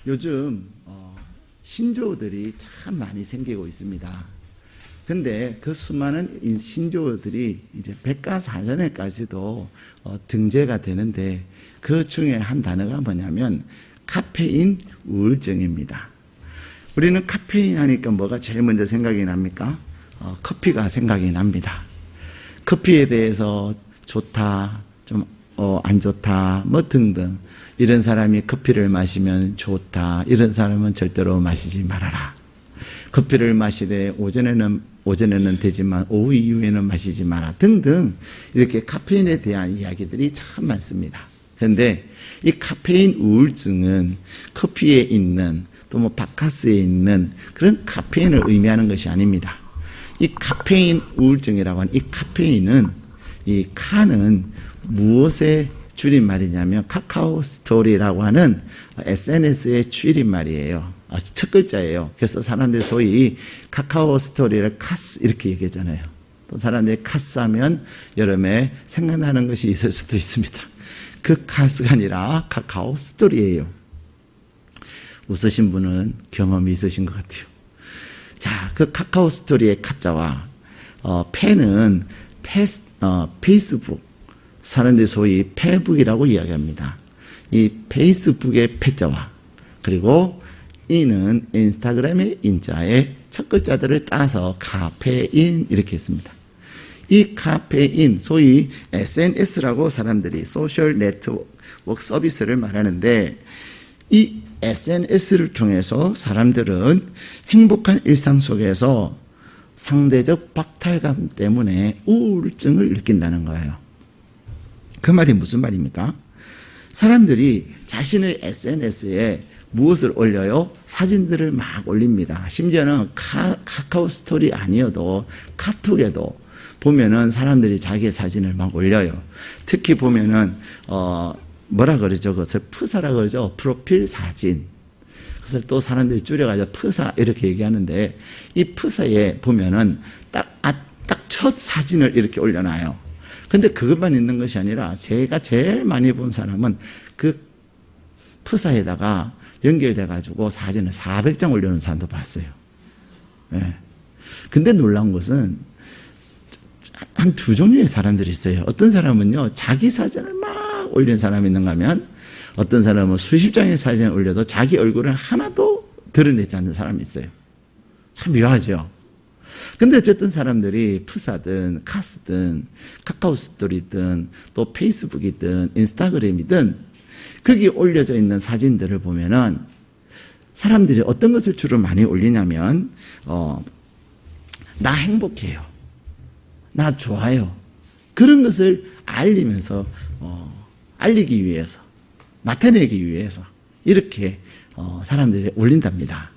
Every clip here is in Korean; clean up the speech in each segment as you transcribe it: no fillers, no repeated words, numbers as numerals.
요즘 신조어들이 참 많이 생기고 있습니다. 근데 그 수많은 신조어들이 이제 백과사전에까지도 등재가 되는데 그 중에 한 단어가 뭐냐면 카페인 우울증입니다. 우리는 카페인 하니까 뭐가 제일 먼저 생각이 납니까? 커피가 생각이 납니다. 커피에 대해서 좋다, 좀 안 좋다, 뭐 등등. 이런 사람이 커피를 마시면 좋다, 이런 사람은 절대로 마시지 말아라. 커피를 마시되 오전에는 되지만 오후 이후에는 마시지 마라 등등, 이렇게 카페인에 대한 이야기들이 참 많습니다. 그런데 이 카페인 우울증은 커피에 있는 또 뭐 바카스에 있는 그런 카페인을 의미하는 것이 아닙니다. 이 카페인 우울증이라고 하는 이 카페인은, 이 카는 무엇의 줄임말이냐면 카카오 스토리라고 하는 SNS의 줄임말이에요. 첫 글자예요. 그래서 사람들이 소위 카카오 스토리를 카스 이렇게 얘기하잖아요. 또 사람들이 카스 하면 여름에 생각나는 것이 있을 수도 있습니다. 그 카스가 아니라 카카오 스토리예요. 웃으신 분은 경험이 있으신 것 같아요. 자, 그 카카오 스토리의 카자와 페는 페이스북, 사람들이 소위 페북이라고 이야기합니다. 이 페이스북의 페자와 그리고 인은 인스타그램의 인자의 첫 글자들을 따서 카페인 이렇게 했습니다. 이 카페인, 소위 SNS라고 사람들이 소셜 네트워크 서비스를 말하는데, 이 SNS를 통해서 사람들은 행복한 일상 속에서 상대적 박탈감 때문에 우울증을 느낀다는 거예요. 그 말이 무슨 말입니까? 사람들이 자신의 SNS에 무엇을 올려요? 사진들을 막 올립니다. 심지어는 카카오 스토리 아니어도 카톡에도 보면은 사람들이 자기의 사진을 막 올려요. 특히 보면은 뭐라 그러죠? 그것을 프사라 그러죠? 프로필 사진. 그래서 또 사람들이 줄여가지고 프사 이렇게 얘기하는데, 이 프사에 보면은 딱 첫 사진을 이렇게 올려놔요. 근데 그것만 있는 것이 아니라 제가 제일 많이 본 사람은 그 프사에다가 연결돼가지고 사진을 400장 올려놓은 사람도 봤어요. 예. 근데 놀라운 것은 한 두 종류의 사람들이 있어요. 어떤 사람은요, 자기 사진을 막 올리는 사람이 있는가 하면, 어떤 사람은 수십 장의 사진을 올려도 자기 얼굴을 하나도 드러내지 않는 사람이 있어요. 참 묘하죠. 근데 어쨌든 사람들이 프사든 카스든 카카오 스토리든 또 페이스북이든 인스타그램이든 거기 올려져 있는 사진들을 보면은 사람들이 어떤 것을 주로 많이 올리냐면 나 행복해요, 나 좋아요, 그런 것을 알리면서 알리기 위해서, 나타내기 위해서 이렇게 사람들이 올린답니다.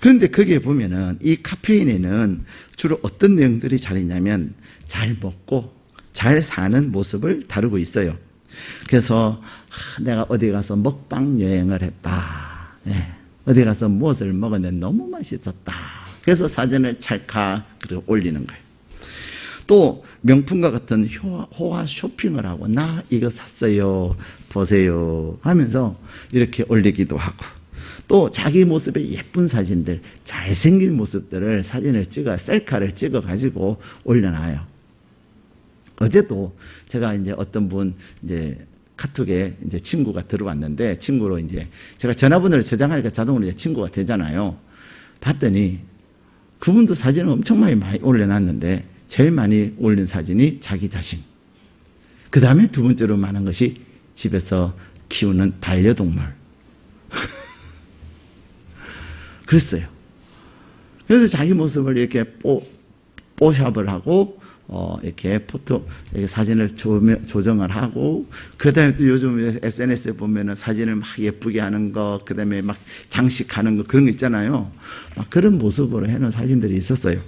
그런데 거기에 보면은 이 카페인에는 주로 어떤 내용들이 잘 있냐면 잘 먹고 잘 사는 모습을 다루고 있어요. 그래서 내가 어디 가서 먹방 여행을 했다, 어디 가서 무엇을 먹었는데 너무 맛있었다, 그래서 사진을 찰칵 그리고 올리는 거예요. 또 명품과 같은 호화 쇼핑을 하고 나 이거 샀어요 보세요 하면서 이렇게 올리기도 하고, 또 자기 모습의 예쁜 사진들, 잘생긴 모습들을 사진을 찍어 셀카를 찍어 가지고 올려놔요. 어제도 제가 이제 어떤 분 이제 카톡에 이제 친구가 들어왔는데, 친구로 이제 제가 전화번호를 저장하니까 자동으로 이제 친구가 되잖아요. 봤더니 그분도 사진을 엄청 많이 올려놨는데 제일 많이 올린 사진이 자기 자신, 그 다음에 두 번째로 많은 것이 집에서 키우는 반려동물. 그랬어요. 그래서 자기 모습을 이렇게 뽀샵을 하고 이렇게 이렇게 사진을 조정을 하고, 그 다음에 또 요즘 SNS에 보면은 사진을 막 예쁘게 하는 거, 그 다음에 막 장식하는 거, 그런 거 있잖아요. 막 그런 모습으로 해놓은 사진들이 있었어요.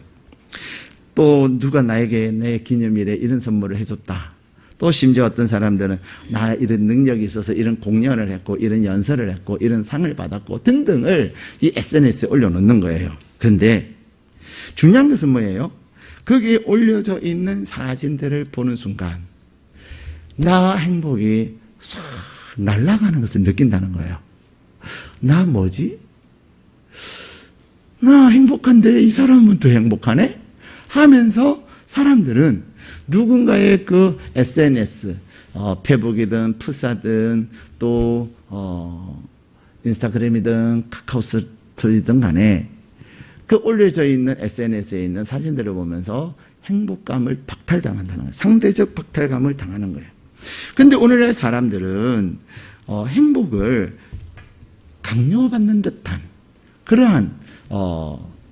또 누가 나에게 내 기념일에 이런 선물을 해줬다. 또 심지어 어떤 사람들은 나 이런 능력이 있어서 이런 공연을 했고, 이런 연설을 했고, 이런 상을 받았고 등등을 이 SNS에 올려놓는 거예요. 그런데 중요한 것은 뭐예요? 거기에 올려져 있는 사진들을 보는 순간 나 행복이 싹 날아가는 것을 느낀다는 거예요. 나 뭐지? 나 행복한데 이 사람은 더 행복하네? 하면서 사람들은 누군가의 그 SNS, 페북이든 푸사든 또 인스타그램이든 카카오스토리든 간에 그 올려져 있는 SNS에 있는 사진들을 보면서 행복감을 박탈당한다는 거예요. 상대적 박탈감을 당하는 거예요. 그런데 오늘날 사람들은 행복을 강요받는 듯한 그러한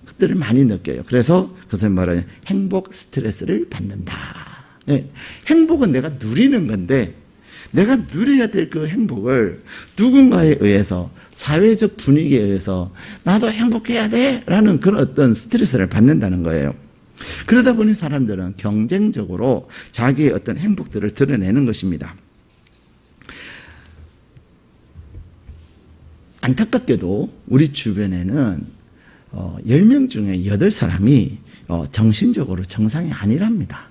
것들을 많이 느껴요. 그래서 그것을 말하냐, 행복 스트레스를 받는다. 네. 행복은 내가 누리는 건데 내가 누려야 될 그 행복을 누군가에 의해서 사회적 분위기에 의해서 나도 행복해야 돼 라는 그런 어떤 스트레스를 받는다는 거예요. 그러다 보니 사람들은 경쟁적으로 자기의 어떤 행복들을 드러내는 것입니다. 안타깝게도 우리 주변에는 10명 중에 8사람이 정신적으로 정상이 아니랍니다.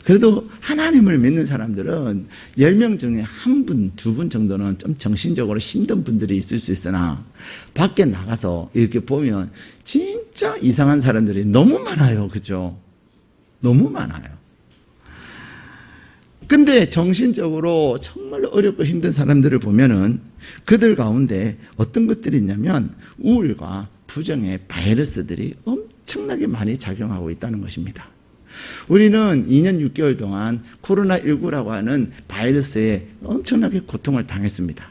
그래도 하나님을 믿는 사람들은 10명 중에 1분, 2분 정도는 좀 정신적으로 힘든 분들이 있을 수 있으나 밖에 나가서 이렇게 보면 진짜 이상한 사람들이 너무 많아요. 그죠? 너무 많아요. 근데 정신적으로 정말 어렵고 힘든 사람들을 보면은 그들 가운데 어떤 것들이 있냐면 우울과 부정의 바이러스들이 엄청나게 많이 작용하고 있다는 것입니다. 우리는 2년 6개월 동안 코로나19라고 하는 바이러스에 엄청나게 고통을 당했습니다.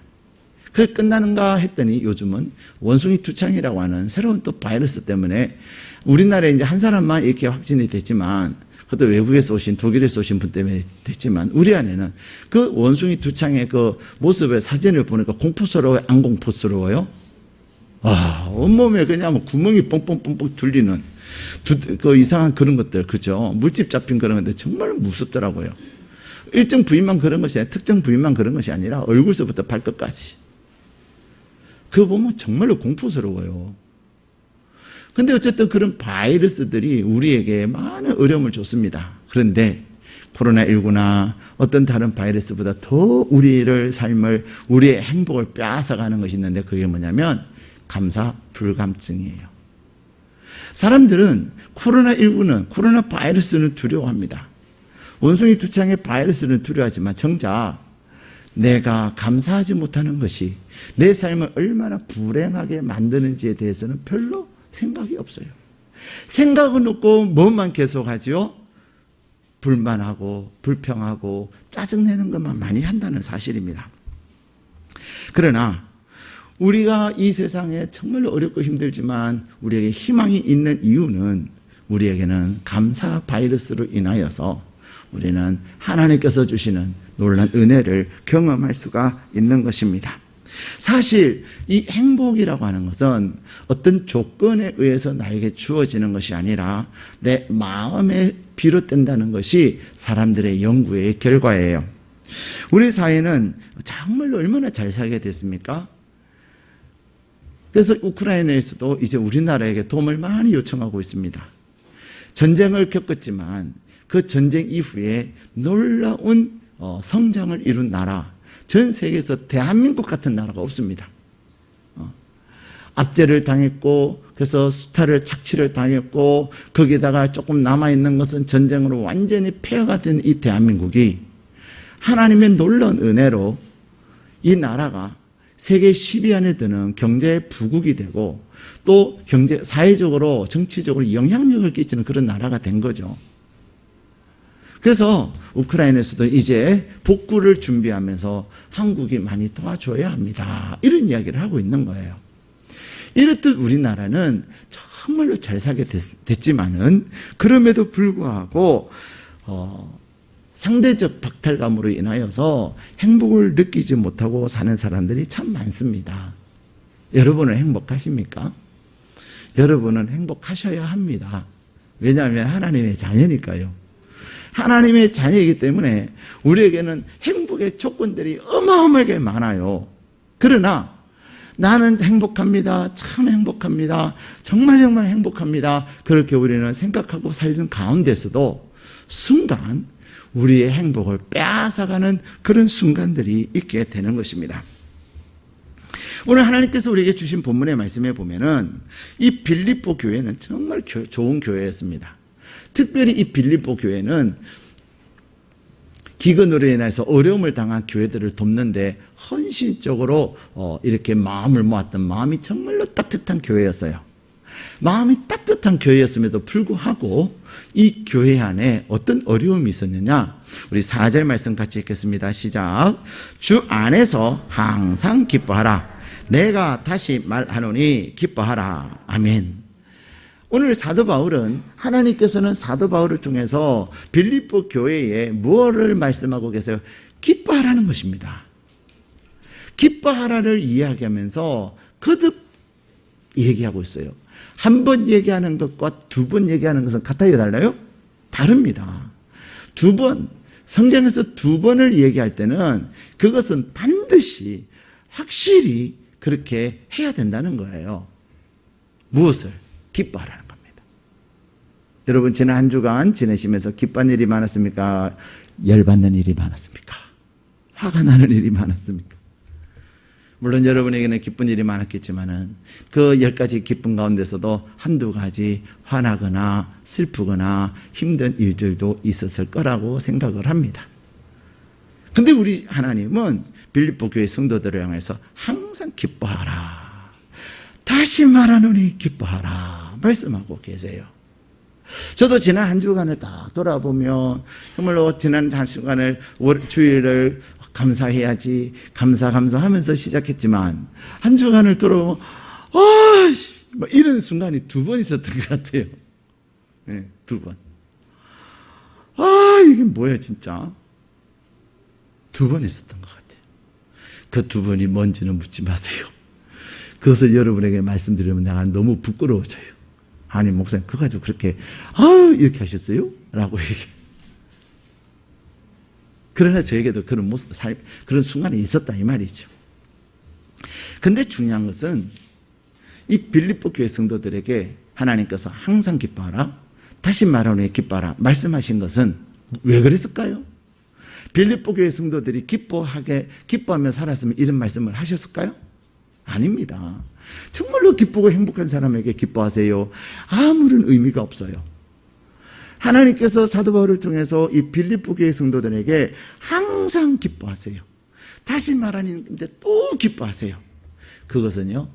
그게 끝나는가 했더니 요즘은 원숭이 두창이라고 하는 새로운 또 바이러스 때문에 우리나라에 이제 한 사람만 이렇게 확진이 됐지만 그것도 외국에서 오신, 독일에서 오신 분 때문에 됐지만 우리 안에는 그 원숭이 두창의 그 모습의 사진을 보니까 공포스러워요? 안 공포스러워요? 온몸에 그냥 뭐 구멍이 뻥뻥뻥뻥 뚫리는 그 이상한 그런 것들, 그죠? 물집 잡힌 그런 것들 정말 무섭더라고요. 일정 부위만 그런 것이 아니라 특정 부위만 그런 것이 아니라 얼굴서부터 발끝까지. 그거 보면 정말로 공포스러워요. 근데 어쨌든 그런 바이러스들이 우리에게 많은 어려움을 줬습니다. 그런데 코로나19나 어떤 다른 바이러스보다 더 우리를 삶을, 우리의 행복을 빼앗아가는 것이 있는데 그게 뭐냐면 감사 불감증이에요. 사람들은 코로나19는, 코로나 바이러스는 두려워합니다. 원숭이 두창의 바이러스는 두려워하지만 정작 내가 감사하지 못하는 것이 내 삶을 얼마나 불행하게 만드는지에 대해서는 별로 생각이 없어요. 생각은 없고 뭐만 계속하지요? 불만하고 불평하고 짜증내는 것만 많이 한다는 사실입니다. 그러나 우리가 이 세상에 정말 어렵고 힘들지만 우리에게 희망이 있는 이유는 우리에게는 감사 바이러스로 인하여서 우리는 하나님께서 주시는 놀라운 은혜를 경험할 수가 있는 것입니다. 사실 이 행복이라고 하는 것은 어떤 조건에 의해서 나에게 주어지는 것이 아니라 내 마음에 비롯된다는 것이 사람들의 연구의 결과예요. 우리 사회는 정말 얼마나 잘 살게 됐습니까? 그래서 우크라이나에서도 이제 우리나라에게 도움을 많이 요청하고 있습니다. 전쟁을 겪었지만 그 전쟁 이후에 놀라운 성장을 이룬 나라, 전 세계에서 대한민국 같은 나라가 없습니다. 압제를 당했고 그래서 수탈을 착취를 당했고 거기다가 조금 남아있는 것은 전쟁으로 완전히 폐허가 된 이 대한민국이 하나님의 놀라운 은혜로 이 나라가 세계 10위 안에 드는 경제 부국이 되고 또 경제, 사회적으로 정치적으로 영향력을 끼치는 그런 나라가 된 거죠. 그래서 우크라이나에서도 이제 복구를 준비하면서 한국이 많이 도와줘야 합니다. 이런 이야기를 하고 있는 거예요. 이렇듯 우리나라는 정말로 잘 살게 됐지만은 그럼에도 불구하고 상대적 박탈감으로 인하여서 행복을 느끼지 못하고 사는 사람들이 참 많습니다. 여러분은 행복하십니까? 여러분은 행복하셔야 합니다. 왜냐하면 하나님의 자녀니까요. 하나님의 자녀이기 때문에 우리에게는 행복의 조건들이 어마어마하게 많아요. 그러나 나는 행복합니다. 참 행복합니다. 정말 정말 행복합니다. 그렇게 우리는 생각하고 살던 가운데서도 순간 우리의 행복을 빼앗아가는 그런 순간들이 있게 되는 것입니다. 오늘 하나님께서 우리에게 주신 본문의 말씀에 보면은 이 빌립보 교회는 정말 좋은 교회였습니다. 특별히 이 빌립보 교회는 기근으로 인해서 어려움을 당한 교회들을 돕는데 헌신적으로 이렇게 마음을 모았던 마음이 정말로 따뜻한 교회였어요. 마음이 따뜻한 교회였음에도 불구하고 이 교회 안에 어떤 어려움이 있었느냐? 우리 4절 말씀 같이 읽겠습니다. 시작. 주 안에서 항상 기뻐하라. 내가 다시 말하노니 기뻐하라. 아멘. 오늘 사도 바울은 하나님께서는 사도 바울을 통해서 빌립보 교회에 무엇을 말씀하고 계세요? 기뻐하라는 것입니다. 기뻐하라를 이야기하면서 거듭 얘기하고 있어요. 한 번 얘기하는 것과 두 번 얘기하는 것은 같아요, 달라요? 다릅니다. 두 번, 성경에서 두 번을 얘기할 때는 그것은 반드시 확실히 그렇게 해야 된다는 거예요. 무엇을? 기뻐하라는 겁니다. 여러분, 지난 한 주간 지내시면서 기뻐하는 일이 많았습니까? 열받는 일이 많았습니까? 화가 나는 일이 많았습니까? 물론 여러분에게는 기쁜 일이 많았겠지만은 그 10가지 기쁨 가운데서도 한두 가지 화나거나 슬프거나 힘든 일들도 있었을 거라고 생각을 합니다. 근데 우리 하나님은 빌립보 교회 성도들을 향해서 항상 기뻐하라. 다시 말하노니 기뻐하라. 말씀하고 계세요. 저도 지난 한 주간을 딱 돌아보면 정말로 지난 한 주간을 주일을 감사해야지 감사하면서 시작했지만 한 주간을 돌아보면 이런 순간이 두 번 있었던 것 같아요. 네, 두 번. 이게 뭐야 진짜. 두 번 있었던 것 같아요. 그 두 번이 뭔지는 묻지 마세요. 그것을 여러분에게 말씀드리면 내가 너무 부끄러워져요. 아니 목사님 그거 가지고 그렇게 이렇게 하셨어요? 라고 얘기했어요. 그러나 저에게도 그런 모습, 그런 순간이 있었다 이 말이죠. 근데 중요한 것은 이 빌립보 교회 성도들에게 하나님께서 항상 기뻐하라, 다시 말하노니 기뻐하라 말씀하신 것은 왜 그랬을까요? 빌립보 교회 성도들이 기뻐하며 살았으면 이런 말씀을 하셨을까요? 아닙니다. 정말로 기쁘고 행복한 사람에게 기뻐하세요. 아무런 의미가 없어요. 하나님께서 사도 바울을 통해서 이 빌립보 교회 성도들에게 항상 기뻐하세요. 다시 말하는데 또 기뻐하세요. 그것은요,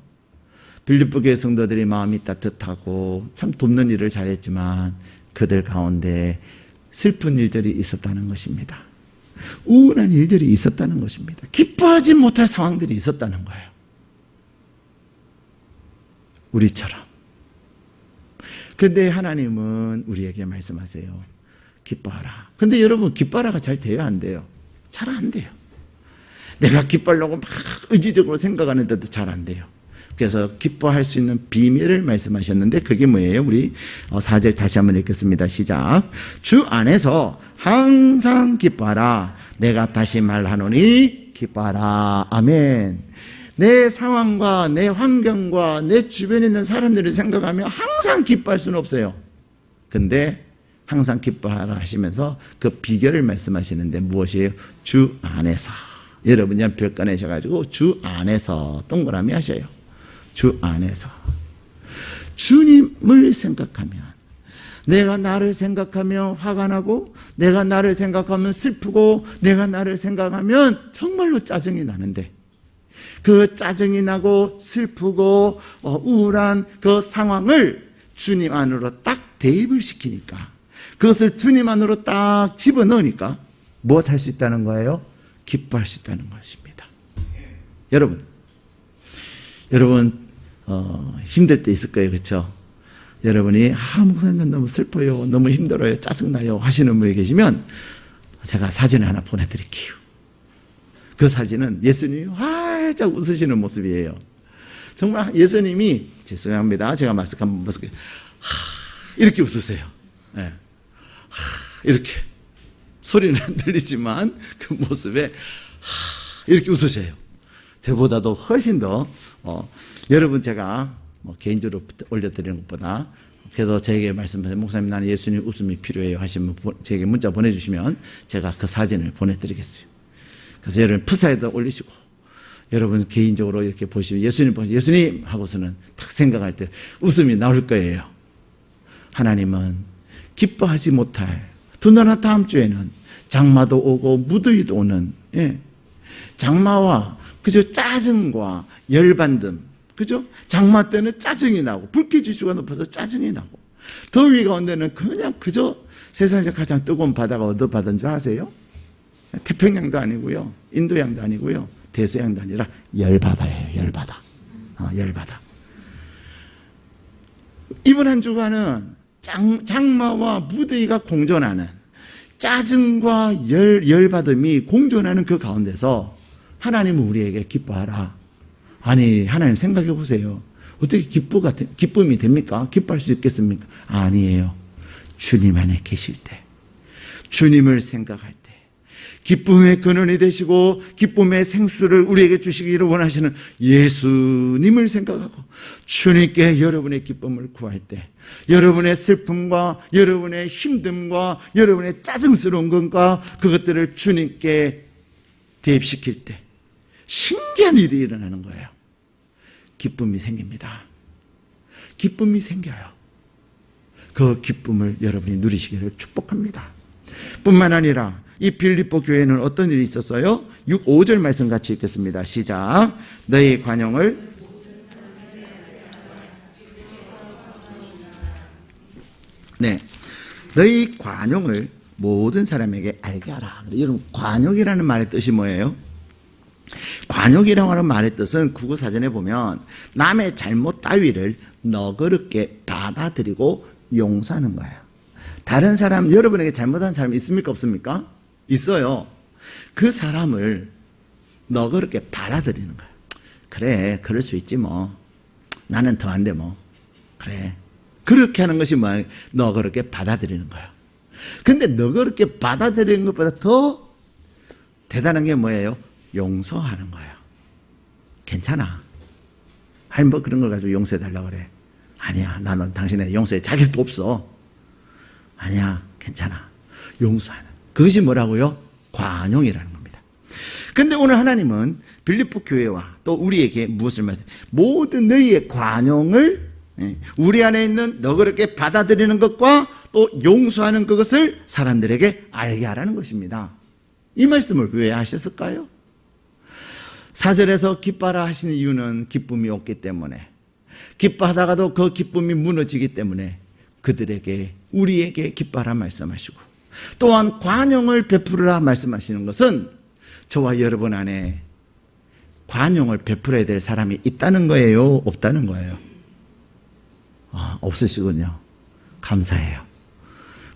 빌립보 교회 성도들이 마음이 따뜻하고 참 돕는 일을 잘했지만 그들 가운데 슬픈 일들이 있었다는 것입니다. 우울한 일들이 있었다는 것입니다. 기뻐하지 못할 상황들이 있었다는 거예요. 우리처럼. 근데 하나님은 우리에게 말씀하세요. 기뻐하라. 근데 여러분 기뻐하라가 잘 돼요? 안 돼요? 잘 안 돼요. 내가 기뻐하려고 막 의지적으로 생각하는데도 잘 안 돼요. 그래서 기뻐할 수 있는 비밀을 말씀하셨는데 그게 뭐예요? 우리 4절 다시 한번 읽겠습니다. 시작. 주 안에서 항상 기뻐하라. 내가 다시 말하노니 기뻐하라. 아멘. 내 상황과 내 환경과 내 주변에 있는 사람들을 생각하며 항상 기뻐할 수는 없어요. 근데 항상 기뻐하라 하시면서 그 비결을 말씀하시는데 무엇이에요? 주 안에서. 여러분이 연필 꺼내셔가지고 주 안에서 동그라미 하셔요. 주 안에서. 주님을 생각하면, 내가 나를 생각하며 화가 나고 내가 나를 생각하면 슬프고 내가 나를 생각하면 정말로 짜증이 나는데 그 짜증이 나고 슬프고 우울한 그 상황을 주님 안으로 딱 대입을 시키니까, 그것을 주님 안으로 딱 집어넣으니까 무엇 할 수 있다는 거예요? 기뻐할 수 있다는 것입니다. 여러분 힘들 때 있을 거예요. 그렇죠? 여러분이 목사님 너무 슬퍼요, 너무 힘들어요, 짜증나요 하시는 분이 계시면 제가 사진을 하나 보내드릴게요. 그 사진은 예수님이 활짝 웃으시는 모습이에요. 정말 예수님이, 죄송합니다, 제가 마스크 한번 벗을게요. 이렇게 웃으세요. 네. 이렇게 소리는 안 들리지만 그 모습에 이렇게 웃으세요. 저보다도 훨씬 더 여러분 제가 개인적으로 올려드리는 것보다 그래도 제게 말씀하세요. 목사님 나는 예수님 웃음이 필요해요 하시면 제게 문자 보내주시면 제가 그 사진을 보내드리겠어요. 그래서 여러분 프사에다 올리시고 여러분 개인적으로 이렇게 보시면 예수님 하고서는 딱 생각할 때 웃음이 나올 거예요. 하나님은 기뻐하지 못할 더나 다음 주에는 장마도 오고 무더위도 오는 장마와 그저 짜증과 열반등, 그죠? 장마 때는 짜증이 나고 불쾌지수가 높아서 짜증이 나고 더위 가운데는 그냥 그저 세상에서 가장 뜨거운 바다가 어느 바다인 줄 아세요? 태평양도 아니고요, 인도양도 아니고요, 대서양도 아니라 열바다예요. 열바다. 열바다. 이번 한 주간은 장마와 무더위가 공존하는, 짜증과 열받음이 공존하는 그 가운데서 하나님은 우리에게 기뻐하라. 아니, 하나님 생각해 보세요. 어떻게 기쁨이 됩니까? 기뻐할 수 있겠습니까? 아니에요. 주님 안에 계실 때, 주님을 생각할 때, 기쁨의 근원이 되시고 기쁨의 생수를 우리에게 주시기를 원하시는 예수님을 생각하고 주님께 여러분의 기쁨을 구할 때, 여러분의 슬픔과 여러분의 힘듦과 여러분의 짜증스러운 것과 그것들을 주님께 대입시킬 때 신기한 일이 일어나는 거예요. 기쁨이 생깁니다. 기쁨이 생겨요. 그 기쁨을 여러분이 누리시기를 축복합니다. 뿐만 아니라 이 빌립보 교회는 어떤 일이 있었어요? 5절 말씀 같이 읽겠습니다. 시작. 너희 관용을 너희 관용을 모든 사람에게 알게 하라. 여러분, 관용이라는 말의 뜻이 뭐예요? 관용이라고 하는 말의 뜻은 국어사전에 보면 남의 잘못 따위를 너그럽게 받아들이고 용서하는 거예요. 다른 사람, 여러분에게 잘못한 사람 있습니까? 없습니까? 있어요. 그 사람을 너그럽게 받아들이는 거예요. 그래, 그럴 수 있지 뭐. 나는 더 안 돼 뭐. 그래. 그렇게 하는 것이 뭐예요? 너그럽게 받아들이는 거예요. 근데 너그럽게 받아들이는 것보다 더 대단한 게 뭐예요? 용서하는 거예요. 괜찮아. 아니 뭐 그런 걸 가지고 용서해달라고 그래. 아니야, 나는 당신의 용서에 자격도 없어. 아니야, 괜찮아. 용서하는. 그것이 뭐라고요? 관용이라는 겁니다. 그런데 오늘 하나님은 빌립보 교회와 또 우리에게 무엇을 말씀해요? 모든 너희의 관용을, 우리 안에 있는 너그럽게 받아들이는 것과 또 용서하는 그것을 사람들에게 알게 하라는 것입니다. 이 말씀을 왜 하셨을까요? 4절에서 기뻐하라 하시는 이유는 기쁨이 없기 때문에, 기뻐하다가도 그 기쁨이 무너지기 때문에 그들에게, 우리에게 기뻐하라 말씀하시고, 또한 관용을 베풀으라 말씀하시는 것은 저와 여러분 안에 관용을 베풀어야 될 사람이 있다는 거예요? 없다는 거예요? 없으시군요. 감사해요.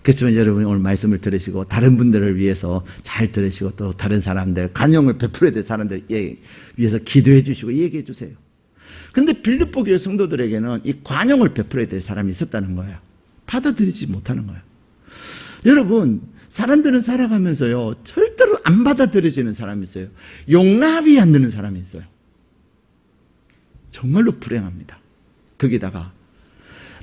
그렇지만 여러분이 오늘 말씀을 들으시고 다른 분들을 위해서 잘 들으시고 또 다른 사람들, 관용을 베풀어야 될 사람들 위해서 기도해 주시고 얘기해 주세요. 근데 빌립보 교회 성도들에게는 이 관용을 베풀어야 될 사람이 있었다는 거예요. 받아들이지 못하는 거예요. 여러분, 사람들은 살아가면서요, 절대로 안 받아들여지는 사람이 있어요. 용납이 안 되는 사람이 있어요. 정말로 불행합니다. 거기다가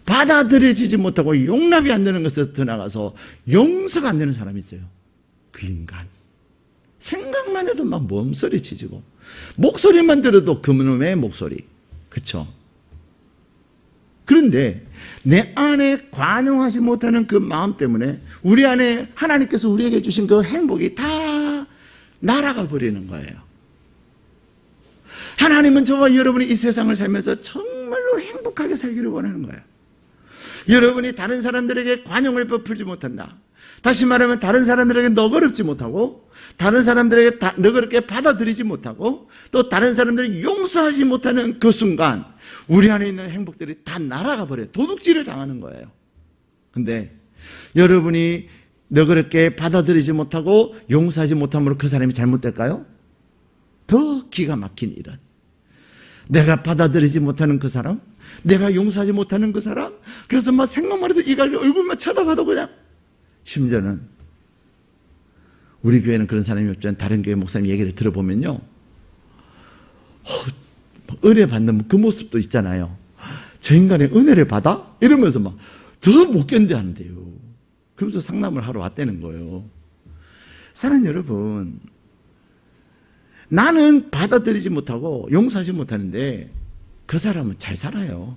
받아들여지지 못하고 용납이 안 되는 것에 더 나가서 용서가 안 되는 사람이 있어요. 그 인간. 생각만 해도 막 몸소리 치지고, 목소리만 들어도 그놈의 목소리. 그쵸? 그런데 내 안에 관용하지 못하는 그 마음 때문에 우리 안에 하나님께서 우리에게 주신 그 행복이 다 날아가 버리는 거예요. 하나님은 저와 여러분이 이 세상을 살면서 정말로 행복하게 살기를 원하는 거예요. 여러분이 다른 사람들에게 관용을 베풀지 못한다. 다시 말하면 다른 사람들에게 너그럽지 못하고, 다른 사람들에게 너그럽게 받아들이지 못하고, 또 다른 사람들을 용서하지 못하는 그 순간 우리 안에 있는 행복들이 다 날아가 버려요. 도둑질을 당하는 거예요. 근데 여러분이 너그럽게 받아들이지 못하고 용서하지 못함으로 그 사람이 잘못될까요? 더 기가 막힌 일은, 내가 받아들이지 못하는 그 사람, 내가 용서하지 못하는 그 사람, 그래서 막 생각만 해도 이가 얼굴만 쳐다봐도 그냥, 심지어는 우리 교회는 그런 사람이 없지만 다른 교회 목사님 얘기를 들어보면요, 은혜 받는 그 모습도 있잖아요. 저 인간이 은혜를 받아? 이러면서 막 더 못 견뎌하는데요. 그러면서 상담을 하러 왔다는 거예요. 사랑하는 여러분, 나는 받아들이지 못하고 용서하지 못하는데 그 사람은 잘 살아요.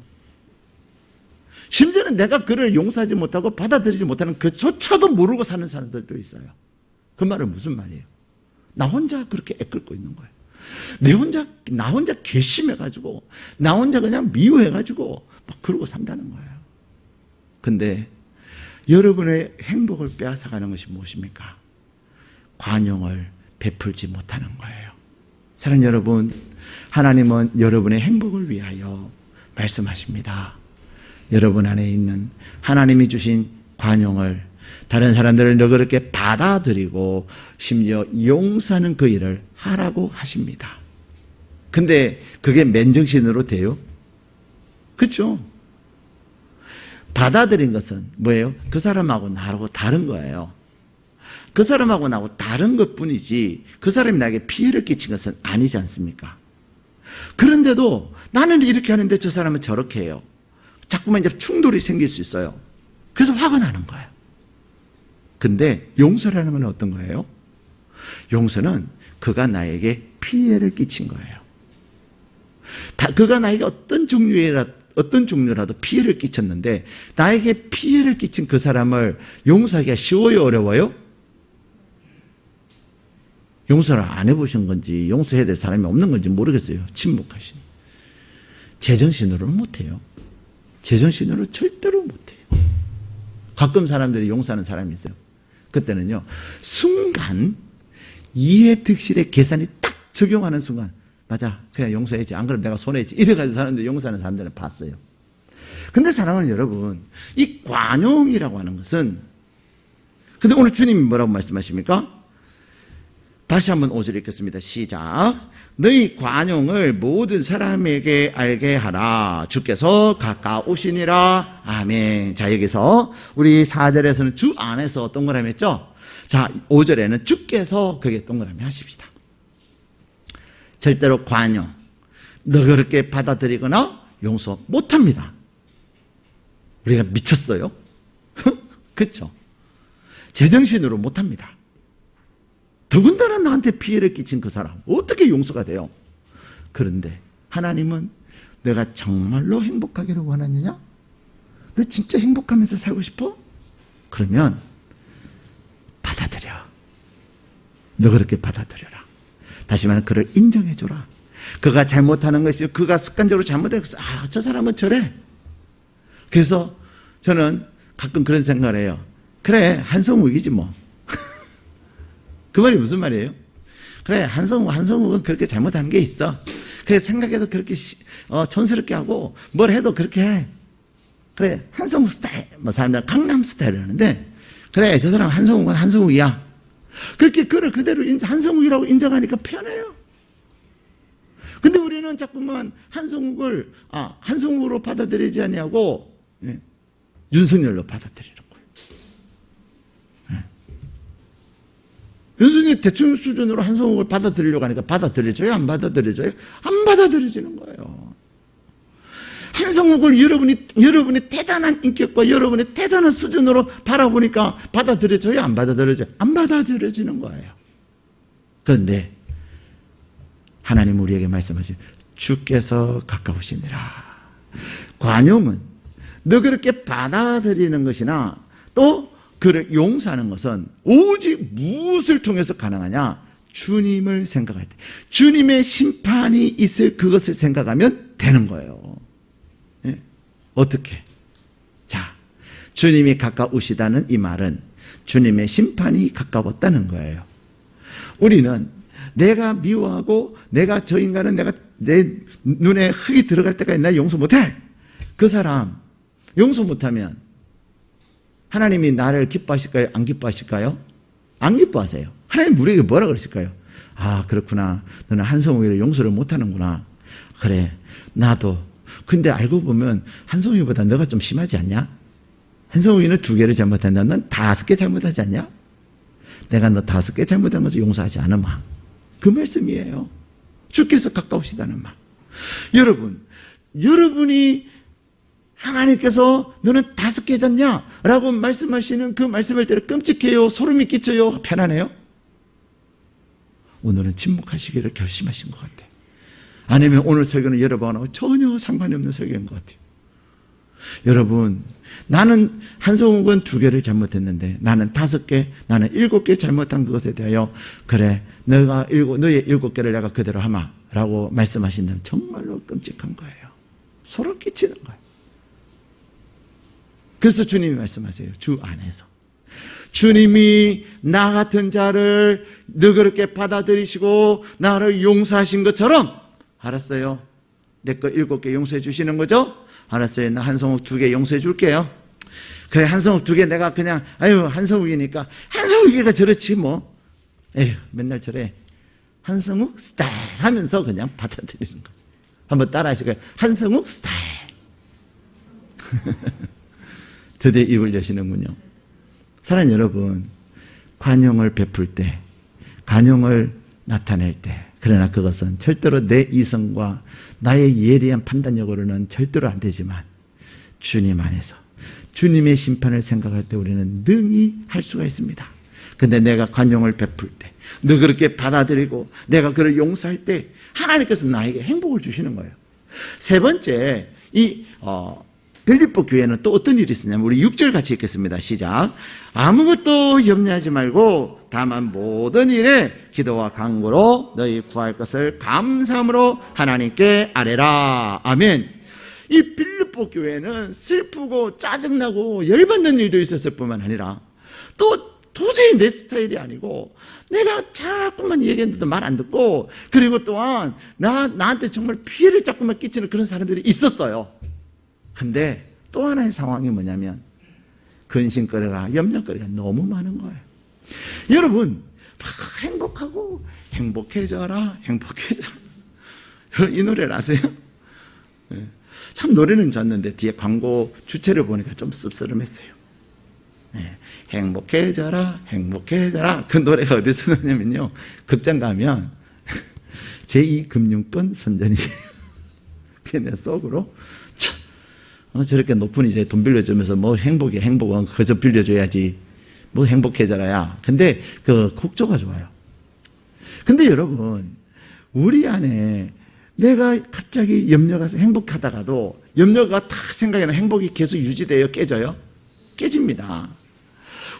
심지어는 내가 그를 용서하지 못하고 받아들이지 못하는 그조차도 모르고 사는 사람들도 있어요. 그 말은 무슨 말이에요? 나 혼자 그렇게 애끓고 있는 거예요. 나 혼자 괘씸해가지고, 나 혼자 그냥 미워해가지고, 막 그러고 산다는 거예요. 근데 여러분의 행복을 빼앗아가는 것이 무엇입니까? 관용을 베풀지 못하는 거예요. 사랑하는 여러분, 하나님은 여러분의 행복을 위하여 말씀하십니다. 여러분 안에 있는 하나님이 주신 관용을 다른 사람들을 너그럽게 받아들이고 심지어 용서하는 그 일을 하라고 하십니다. 근데 그게 맨정신으로 돼요? 그렇죠? 받아들인 것은 뭐예요? 그 사람하고 나하고 다른 거예요. 그 사람하고 나하고 다른 것뿐이지 그 사람이 나에게 피해를 끼친 것은 아니지 않습니까? 그런데도 나는 이렇게 하는데 저 사람은 저렇게 해요. 자꾸만 이제 충돌이 생길 수 있어요. 그래서 화가 나는 거예요. 근데 용서라는 건 어떤 거예요? 용서는 그가 나에게 피해를 끼친 거예요. 그가 나에게 어떤 종류라도 피해를 끼쳤는데 나에게 피해를 끼친 그 사람을 용서하기가 쉬워요, 어려워요? 용서를 안 해보신 건지 용서해야 될 사람이 없는 건지 모르겠어요. 침묵하신. 제정신으로는 못해요. 제정신으로 절대로 못해요. 가끔 사람들이 용서하는 사람이 있어요. 그때는요, 순간 이해득실의 계산이 딱 적용하는 순간, 맞아, 그냥 용서해야지, 안 그러면 내가 손해야지, 이래가지고 사람들이 용서하는 사람들을 봤어요. 근데 사랑하는 여러분, 이 관용이라고 하는 것은, 근데 오늘 주님이 뭐라고 말씀하십니까? 다시 한번 5절 읽겠습니다. 시작. 너희 관용을 모든 사람에게 알게 하라. 주께서 가까우시니라. 아멘. 자, 여기서 우리 4절에서는 주 안에서 동그라미 했죠? 자, 5절에는 주께서 그게 동그라미 하십시다. 절대로 관용, 너그럽게 받아들이거나 용서 못합니다. 우리가 미쳤어요? 그렇죠? 제정신으로 못합니다. 더군다나 나한테 피해를 끼친 그 사람 어떻게 용서가 돼요? 그런데 하나님은 내가 정말로 행복하기를 원하느냐? 너 진짜 행복하면서 살고 싶어? 그러면 받아들여. 너 그렇게 받아들여라. 다시 말하면 그를 인정해줘라. 그가 잘못하는 것이 그가 습관적으로 잘못해서 저 사람은 저래. 그래서 저는 가끔 그런 생각을 해요. 그래, 한성욱이지 뭐. 그 말이 무슨 말이에요? 그래, 한성욱은 그렇게 잘못한 게 있어. 그래, 생각해도 그렇게 촌스럽게 하고 뭘 해도 그렇게 해. 그래, 한성욱 스타일. 뭐 사람들은 강남 스타일을 하는데, 그래, 저 사람 한성욱은 한성욱이야. 그렇게 그를 그대로 한성욱이라고 인정하니까 편해요. 근데 우리는 자꾸만 한성욱을 한성욱으로 받아들이지 아니하고 윤석열로 받아들이는 거예요. 윤석열 대통령 수준으로 한성욱을 받아들이려고 하니까 받아들여져요? 안 받아들여져요? 안 받아들여지는 거예요. 한성욱을 여러분이 대단한 인격과 여러분의 대단한 수준으로 바라보니까 받아들여져요? 안 받아들여져요? 안 받아들여지는 거예요. 그런데 하나님 우리에게 말씀하신 주께서 가까우시니라. 관용은 너 그렇게 받아들이는 것이나 또 그를 용서하는 것은 오직 무엇을 통해서 가능하냐? 주님을 생각할 때. 주님의 심판이 있을 그것을 생각하면 되는 거예요. 예? 어떻게? 자, 주님이 가까우시다는 이 말은 주님의 심판이 가까웠다는 거예요. 우리는 내가 미워하고 내가 저 인간은 내가 내 눈에 흙이 들어갈 때까지 나 용서 못해. 그 사람 용서 못하면 하나님이 나를 기뻐하실까요? 안 기뻐하실까요? 안 기뻐하세요. 하나님 우리에게 뭐라 그러실까요? 아, 그렇구나. 너는 한성욱이를 용서를 못하는구나. 그래, 나도. 근데 알고 보면 한성욱이보다 너가 좀 심하지 않냐? 한성욱이는 2개를 잘못한다. 넌 5개 잘못하지 않냐? 내가 너 5개 잘못한 것을 용서하지 않으마. 그 말씀이에요. 주께서 가까우시다는 말. 여러분이 하나님께서 너는 5개 졌냐? 라고 말씀하시는 그 말씀을 때려 끔찍해요? 소름이 끼쳐요? 편하네요? 오늘은 침묵하시기를 결심하신 것 같아요. 아니면 오늘 설교는 여러분하고 전혀 상관이 없는 설교인 것 같아요. 여러분, 나는 한성욱은 2개를 잘못했는데 나는 5개, 나는 7개 잘못한 그것에 대하여 그래, 너의 7개를 내가 그대로 하마 라고 말씀하신다면 정말로 끔찍한 거예요. 소름 끼치는 거예요. 그래서 주님이 말씀하세요. 주 안에서. 주님이 나 같은 자를 너그럽게 받아들이시고 나를 용서하신 것처럼, 알았어요, 내 거 7개 용서해 주시는 거죠? 알았어요, 나 한성욱 2개 용서해 줄게요. 그래, 한성욱 2개 내가 그냥 한성욱이니까 한성욱이가 저렇지 뭐, 에휴 맨날 저래, 한성욱 스타일 하면서 그냥 받아들이는 거죠. 한번 따라 하실까요? 한성욱 스타일. 드디어 입을 여시는군요. 사랑하는 여러분, 관용을 베풀 때, 관용을 나타낼 때, 그러나 그것은 절대로 내 이성과 나의 예리한 판단력으로는 절대로 안 되지만 주님 안에서 주님의 심판을 생각할 때 우리는 능히 할 수가 있습니다. 근데 내가 관용을 베풀 때, 너그럽게 받아들이고 내가 그를 용서할 때 하나님께서 나에게 행복을 주시는 거예요. 세 번째, 이 빌립보 교회는 또 어떤 일이 있었냐면, 우리 6절 같이 읽겠습니다. 시작. 아무것도 염려하지 말고 다만 모든 일에 기도와 간구로 너희 구할 것을 감사함으로 하나님께 아뢰라. 아멘. 이 빌립보 교회는 슬프고 짜증나고 열받는 일도 있었을 뿐만 아니라 또 도저히 내 스타일이 아니고 내가 자꾸만 얘기했는데도 말 안 듣고, 그리고 또한 나한테 정말 피해를 자꾸만 끼치는 그런 사람들이 있었어요. 근데 또 하나의 상황이 뭐냐면 근심거리가, 염려거리가 너무 많은 거예요. 여러분, 행복하고 행복해져라, 행복해져라. 이 노래를 아세요? 참 노래는 좋았는데 뒤에 광고 주체를 보니까 좀 씁쓸했어요. 행복해져라, 행복해져라. 그 노래가 어디서 나냐면요, 극장 가면 제2금융권 선전이에요. 그게 내 속으로 저렇게 높은 이제 돈 빌려주면서 뭐 행복은 그저 빌려줘야지, 뭐 행복해져라야. 근데 그 곡조가 좋아요. 근데 여러분, 우리 안에 내가 갑자기 염려가 행복하다가도 염려가 딱 생각에는 행복이 계속 유지돼요? 깨져요? 깨집니다.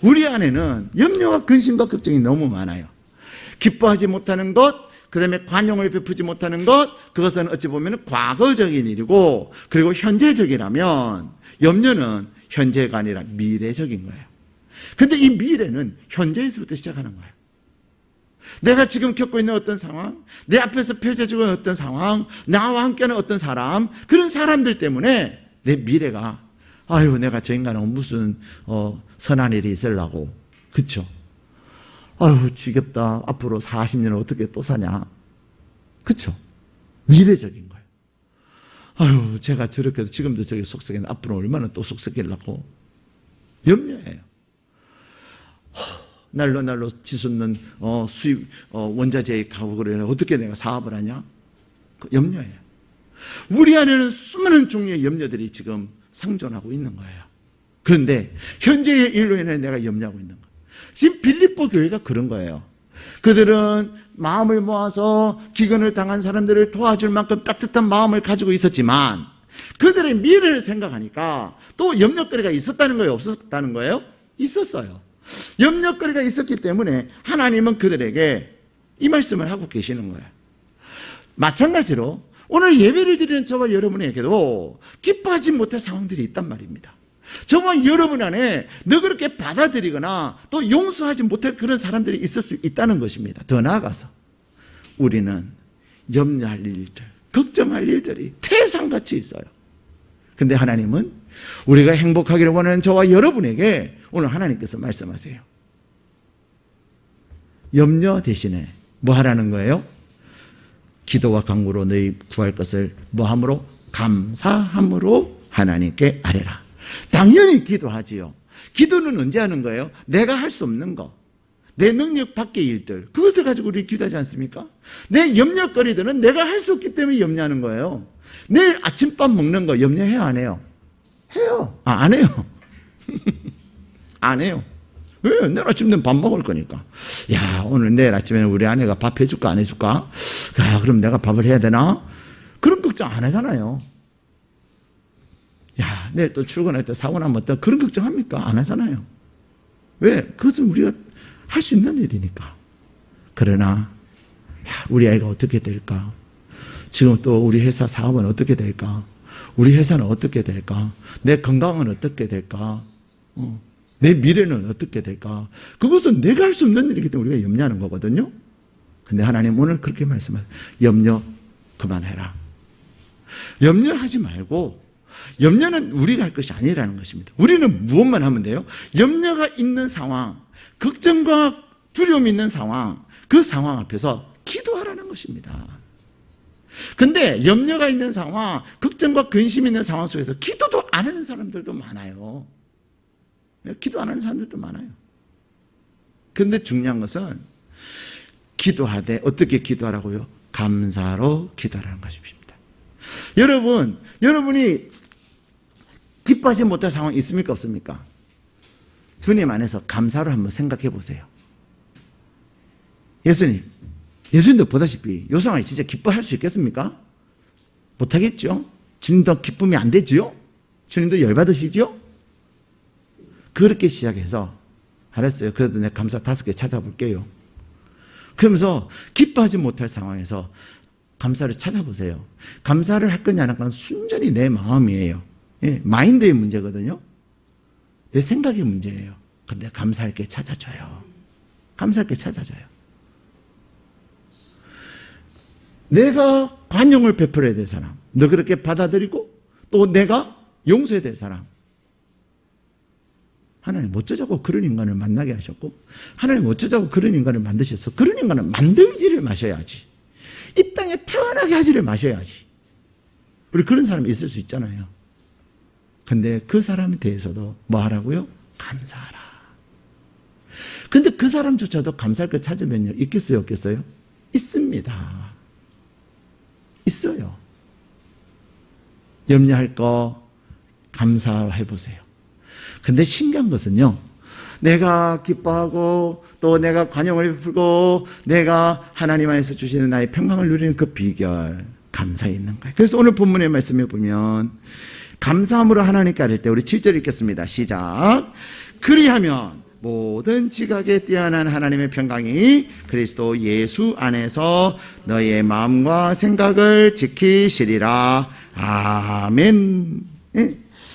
우리 안에는 염려와 근심과 걱정이 너무 많아요. 기뻐하지 못하는 것, 그 다음에 관용을 베푸지 못하는 것, 그것은 어찌 보면 과거적인 일이고, 그리고 현재적이라면 염려는 현재가 아니라 미래적인 거예요. 근데 이 미래는 현재에서부터 시작하는 거예요. 내가 지금 겪고 있는 어떤 상황, 내 앞에서 펼쳐지고 있는 어떤 상황, 나와 함께하는 어떤 사람, 그런 사람들 때문에 내 미래가, 아유 내가 저 인간은 무슨 선한 일이 있으려고, 그렇죠? 아유 지겹다, 앞으로 40년을 어떻게 또 사냐, 그렇죠? 미래적인 거예요. 아유 제가 저렇게 지금도 저기 속썩이는데 앞으로 얼마나 또 속썩이려고, 염려해요. 날로 치솟는 수입 원자재에 가고 그러면 어떻게 내가 사업을 하냐, 염려해요. 우리 안에는 수많은 종류의 염려들이 지금 상존하고 있는 거예요. 그런데 현재의 일로 인해 내가 염려하고 있는 거예요. 지금 빌립보 교회가 그런 거예요. 그들은 마음을 모아서 기근을 당한 사람들을 도와줄 만큼 따뜻한 마음을 가지고 있었지만 그들의 미래를 생각하니까 또 염려거리가 있었다는 거예요? 없었다는 거예요? 있었어요. 염려거리가 있었기 때문에 하나님은 그들에게 이 말씀을 하고 계시는 거예요. 마찬가지로 오늘 예배를 드리는 저와 여러분에게도 기뻐하지 못할 상황들이 있단 말입니다. 저와 여러분 안에 너그럽게 받아들이거나 또 용서하지 못할 그런 사람들이 있을 수 있다는 것입니다. 더 나아가서 우리는 염려할 일들, 걱정할 일들이 태산같이 있어요. 근데 하나님은 우리가 행복하기를 원하는 저와 여러분에게 오늘 하나님께서 말씀하세요. 염려 대신에 뭐 하라는 거예요? 기도와 간구로 너희 구할 것을 뭐함으로? 감사함으로 하나님께 아뢰라. 당연히 기도하지요. 기도는 언제 하는 거예요? 내가 할 수 없는 거, 내 능력 밖의 일들, 그것을 가지고 우리 기도하지 않습니까? 내 염려거리들은 내가 할 수 없기 때문에 염려하는 거예요. 내일 아침밥 먹는 거 염려해요, 안 해요? 해요. 안 해요. 안 해요. 왜? 내일 아침 되면 밥 먹을 거니까. 야, 오늘 내일 아침에 우리 아내가 밥 해줄까 안 해줄까? 야, 그럼 내가 밥을 해야 되나? 그런 걱정 안 하잖아요. 야, 내일 또 출근할 때 사고 나면 어떠? 그런 걱정합니까? 안 하잖아요. 왜? 그것은 우리가 할 수 있는 일이니까. 그러나 야, 우리 아이가 어떻게 될까? 지금 또 우리 회사 사업은 어떻게 될까? 우리 회사는 어떻게 될까? 내 건강은 어떻게 될까? 내 미래는 어떻게 될까? 그것은 내가 할 수 없는 일이기 때문에 우리가 염려하는 거거든요. 근데 하나님 오늘 그렇게 말씀하세요. 염려 그만해라. 염려하지 말고, 염려는 우리가 할 것이 아니라는 것입니다. 우리는 무엇만 하면 돼요? 염려가 있는 상황, 걱정과 두려움이 있는 상황, 그 상황 앞에서 기도하라는 것입니다. 근데 염려가 있는 상황, 걱정과 근심이 있는 상황 속에서 기도도 안 하는 사람들도 많아요. 기도 안 하는 사람들도 많아요. 그런데 중요한 것은 기도하되 어떻게 기도하라고요? 감사로 기도하라는 것입니다. 여러분이 기뻐하지 못할 상황 있습니까? 없습니까? 주님 안에서 감사로 한번 생각해 보세요. 예수님도 보다시피 요 상황에 진짜 기뻐할 수 있겠습니까? 못하겠죠? 주님도 기쁨이 안 되지요? 주님도 열받으시죠? 그렇게 시작해서 알았어요. 그래도 내가 감사 5개 찾아볼게요. 그러면서 기뻐하지 못할 상황에서 감사를 찾아보세요. 감사를 할 거냐 안 할 거냐 순전히 내 마음이에요. 예, 마인드의 문제거든요. 내 생각의 문제예요. 근데 감사할 게 찾아줘요. 감사할 게 찾아줘요. 내가 관용을 베풀어야 될 사람, 너 그렇게 받아들이고 또 내가 용서해야 될 사람. 하나님 어쩌자고 그런 인간을 만나게 하셨고, 하나님 어쩌자고 그런 인간을 만드셨어. 그런 인간은 만들지를 마셔야지. 이 땅에 태어나게 하지를 마셔야지. 우리 그런 사람이 있을 수 있잖아요. 근데 그 사람에 대해서도 뭐 하라고요? 감사하라. 근데 그 사람조차도 감사할 걸 찾으면요, 있겠어요, 없겠어요? 있습니다. 있어요. 염려할 거 감사해 보세요. 근데 신기한 것은요, 내가 기뻐하고 또 내가 관용을 베풀고 내가 하나님 안에서 주시는 나의 평강을 누리는 그 비결, 감사에 있는 거예요. 그래서 오늘 본문의 말씀에 보면 감사함으로 하나님께 아뢰 때, 우리 7절 읽겠습니다. 시작. 그리하면 모든 지각에 뛰어난 하나님의 평강이 그리스도 예수 안에서 너의 마음과 생각을 지키시리라. 아멘.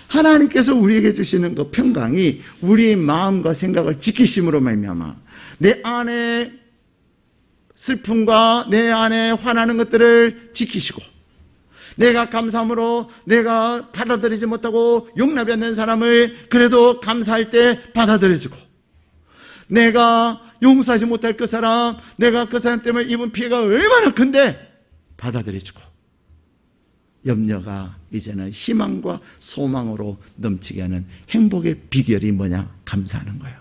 하나님께서 우리에게 주시는 그 평강이 우리의 마음과 생각을 지키심으로 말미암아 내 안에 슬픔과 내 안에 화나는 것들을 지키시고, 내가 감사함으로 내가 받아들이지 못하고 용납이 안 되는 사람을 그래도 감사할 때 받아들여주고, 내가 용서하지 못할 그 사람, 내가 그 사람 때문에 입은 피해가 얼마나 큰데 받아들여주고, 염려가 이제는 희망과 소망으로 넘치게 하는 행복의 비결이 뭐냐? 감사하는 거예요.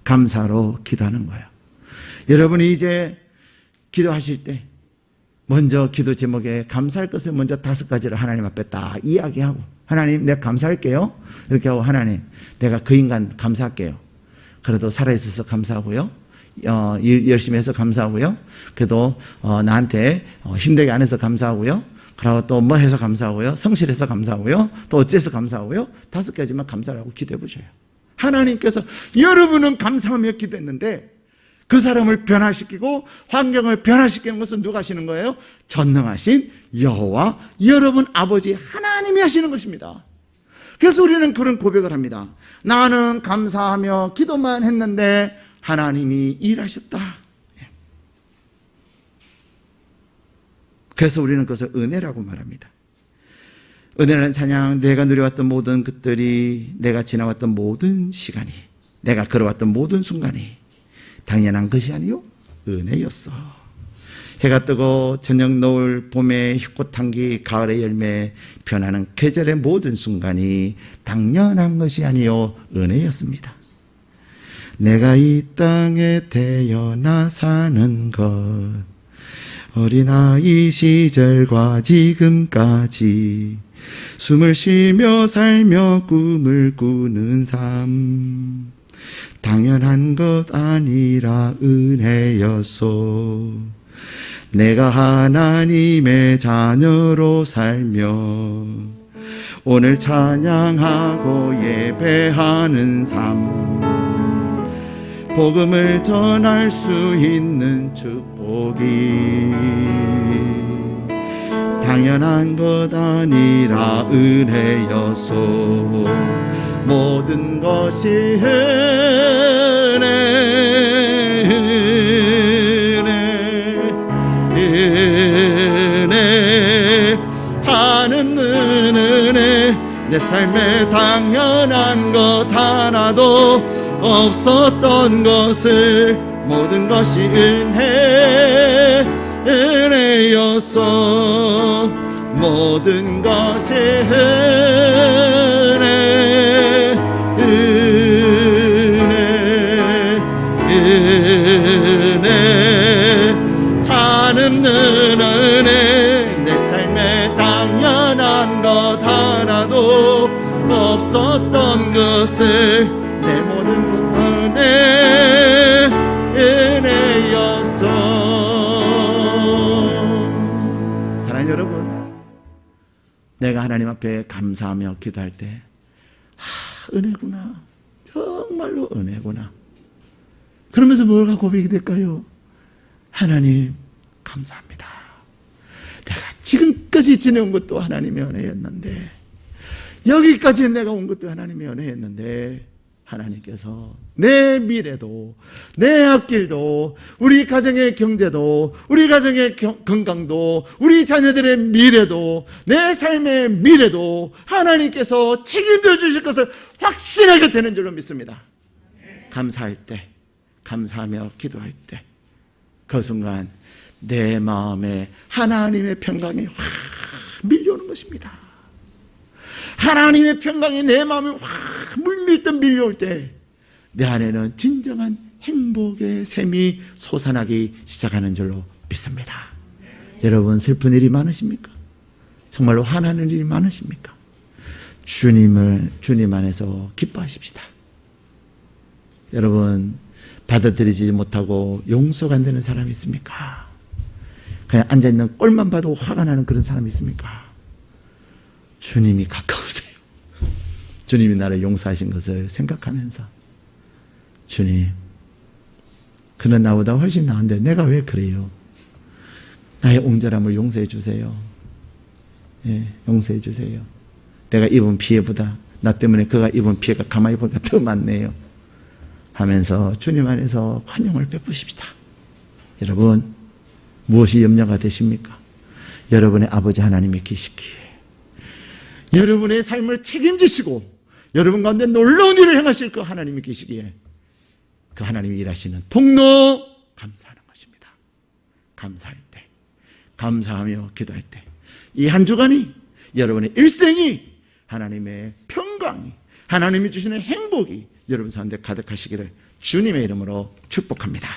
감사로 기도하는 거예요. 여러분이 이제 기도하실 때 먼저 기도 제목에 감사할 것을 먼저 5가지를 하나님 앞에 딱 이야기하고, 하나님 내가 감사할게요. 이렇게 하고, 하나님 내가 그 인간 감사할게요. 그래도 살아있어서 감사하고요. 열심히 해서 감사하고요. 그래도 나한테 힘들게 안 해서 감사하고요. 그리고 또 뭐 해서 감사하고요. 성실해서 감사하고요. 또 어째서 감사하고요. 5가지만 감사를 하고 기도해 보셔요. 하나님께서 여러분은 감사하며 기도했는데 그 사람을 변화시키고 환경을 변화시키는 것은 누가 하시는 거예요? 전능하신 여호와 여러분 아버지 하나님이 하시는 것입니다. 그래서 우리는 그런 고백을 합니다. 나는 감사하며 기도만 했는데 하나님이 일하셨다. 그래서 우리는 그것을 은혜라고 말합니다. 은혜라는 찬양, 내가 누려왔던 모든 것들이, 내가 지나왔던 모든 시간이, 내가 걸어왔던 모든 순간이 당연한 것이 아니요 은혜였어. 해가 뜨고 저녁, 노을, 봄의 희꽃 향기, 가을의 열매, 변하는 계절의 모든 순간이 당연한 것이 아니요 은혜였습니다. 내가 이 땅에 태어나 사는 것, 어린아이 시절과 지금까지 숨을 쉬며 살며 꿈을 꾸는 삶, 당연한 것 아니라 은혜였소. 내가 하나님의 자녀로 살며 오늘 찬양하고 예배하는 삶, 복음을 전할 수 있는 축복이 당연한 것 아니라 은혜였소. 모든 것이 은혜 하는 은혜. 내 삶에 당연한 것 하나도 없었던 것을 모든 것이 은혜였어. 모든 것이 은혜 하는 은혜. 내 삶에 당연한 것 하나도 없었던 것을 내 모든 것 은혜였어. 사랑하는 여러분, 내가 하나님 앞에 감사하며 기도할 때 은혜구나, 정말로 은혜구나. 그러면서 뭐가 고백이 될까요? 하나님 감사합니다. 내가 지금까지 지내온 것도 하나님의 은혜였는데, 여기까지 내가 온 것도 하나님의 은혜였는데, 하나님께서 내 미래도, 내 앞길도, 우리 가정의 경제도, 우리 가정의 건강도, 우리 자녀들의 미래도, 내 삶의 미래도 하나님께서 책임져 주실 것을 확신하게 되는 줄로 믿습니다. 감사할 때, 감사하며 기도할 때, 그 순간 내 마음에 하나님의 평강이 확 밀려오는 것입니다. 하나님의 평강이 내 마음에 확 물밀듯 밀려올 때 내 안에는 진정한 행복의 샘이 솟아나기 시작하는 줄로 믿습니다. 여러분, 슬픈 일이 많으십니까? 정말로 화나는 일이 많으십니까? 주님 안에서 기뻐하십시다. 여러분, 받아들이지 못하고 용서가 안 되는 사람이 있습니까? 그냥 앉아있는 꼴만 봐도 화가 나는 그런 사람이 있습니까? 주님이 가까우세요. 주님이 나를 용서하신 것을 생각하면서, 주님, 그는 나보다 훨씬 나은데 내가 왜 그래요? 나의 옹졸함을 용서해 주세요. 예, 용서해 주세요. 내가 입은 피해보다 나 때문에 그가 입은 피해가 가만히 보니까 더 많네요 하면서 주님 안에서 환영을 베푸십시다. 여러분, 무엇이 염려가 되십니까? 여러분의 아버지 하나님이 계시기에, 여러분의 삶을 책임지시고 여러분 가운데 놀라운 일을 행하실 그 하나님이 계시기에, 그 하나님이 일하시는 통로 감사하는 것입니다. 감사할 때, 감사하며 기도할 때, 이 한 주간이, 여러분의 일생이 하나님의 평강이, 하나님이 주시는 행복이 여러분 가운데 가득하시기를 주님의 이름으로 축복합니다.